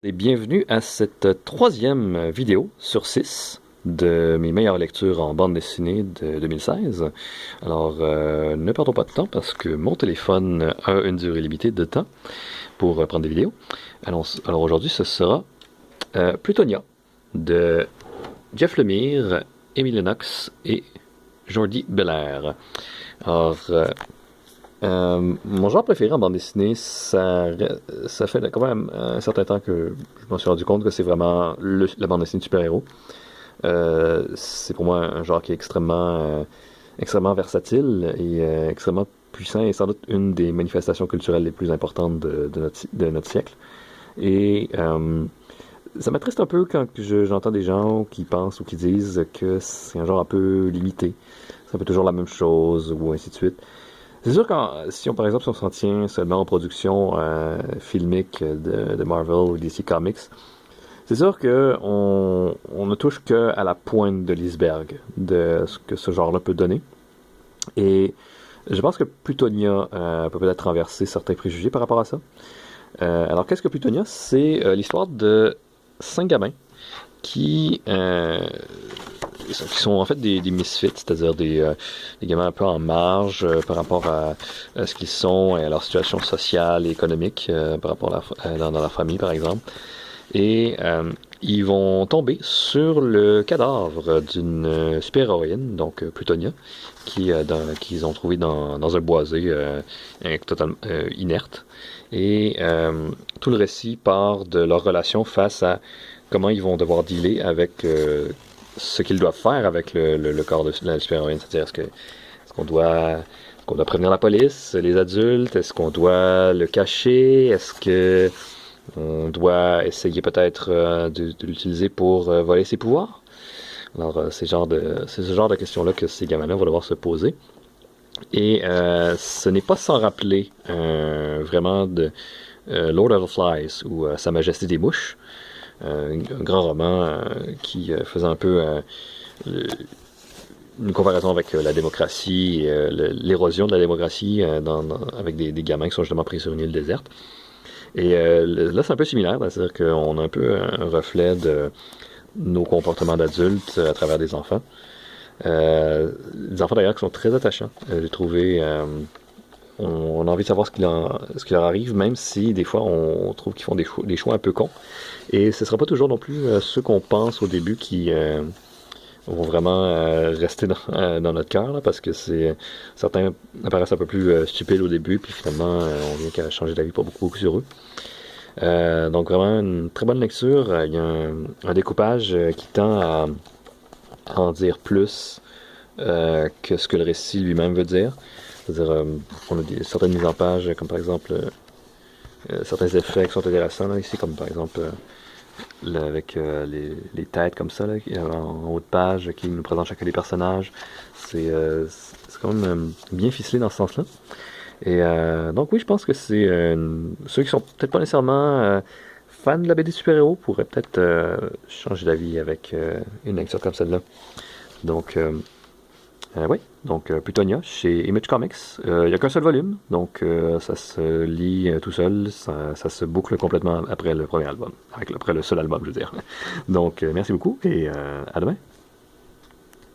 Et bienvenue à cette troisième vidéo sur 6 de mes meilleures lectures en bande dessinée de 2016. Alors, ne perdons pas de temps parce que mon téléphone a une durée limitée de temps pour prendre des vidéos. Alors aujourd'hui, ce sera Plutonia de Jeff Lemire, Émile Lennox et Jordi Belair. Alors, mon genre préféré en bande dessinée, ça fait quand même un certain temps que je m'en suis rendu compte que c'est vraiment la bande dessinée de super-héros. C'est pour moi un genre qui est extrêmement versatile et extrêmement puissant et sans doute une des manifestations culturelles les plus importantes de notre siècle. Et ça m'attriste un peu quand j'entends des gens qui pensent ou qui disent que c'est un genre un peu limité. C'est un peu toujours la même chose ou ainsi de suite. C'est sûr que si on, par exemple, si on s'en tient seulement aux productions filmiques de Marvel ou DC Comics, c'est sûr que on ne touche que à la pointe de l'iceberg de ce que ce genre-là peut donner. Et je pense que Plutonia peut peut-être renverser certains préjugés par rapport à ça. Alors, qu'est-ce que Plutonia? C'est l'histoire de 5 gamins qui sont en fait des misfits, c'est-à-dire des gamins un peu en marge par rapport à ce qu'ils sont et à leur situation sociale et économique par rapport dans leur famille, par exemple. Et ils vont tomber sur le cadavre d'une super-héroïne, donc Plutonia, qu'ils ont trouvé dans un boisé totalement inerte. Et tout le récit part de leur relation face à comment ils vont devoir dealer avec ce qu'ils doivent faire avec le corps de la super-héroïne. C'est-à-dire, est-ce qu'on doit prévenir la police, les adultes? Est-ce qu'on doit le cacher? Est-ce que on doit essayer peut-être de l'utiliser pour voler ses pouvoirs? Alors, c'est ce genre de questions-là que ces gamins-là vont devoir se poser. Et ce n'est pas sans rappeler vraiment de Lord of the Flies ou Sa Majesté des Mouches, un grand roman qui faisait un peu une comparaison avec la démocratie et l'érosion de la démocratie avec des gamins qui sont justement pris sur une île déserte. Et là, c'est un peu similaire, c'est-à-dire qu'on a un peu un reflet de nos comportements d'adultes à travers des enfants. Des enfants d'ailleurs qui sont très attachants. J'ai trouvé... on a envie de savoir ce qui leur arrive, même si des fois on trouve qu'ils font des choix un peu cons. Et ce ne sera pas toujours non plus ceux qu'on pense au début qui vont vraiment rester dans notre cœur, parce que certains apparaissent un peu plus stupides au début, puis finalement on vient qu'à changer d'avis pour beaucoup sur eux. Donc vraiment une très bonne lecture. Il y a un découpage qui tend à en dire plus que ce que le récit lui-même veut dire. C'est-à-dire, on a certaines mises en page, comme par exemple certains effets qui sont intéressants là, ici, comme par exemple avec les têtes comme ça, là, en haut de page, qui nous présentent chacun des personnages. C'est quand même bien ficelé dans ce sens-là. Et donc oui, je pense que c'est ceux qui sont peut-être pas nécessairement fans de la BD super-héros pourraient peut-être changer d'avis avec une lecture comme celle-là. Donc oui, donc Plutonia chez Image Comics. Il n'y a qu'un seul volume, donc ça se lit tout seul, ça se boucle complètement après le premier album, après le seul album, je veux dire. Donc merci beaucoup et à demain.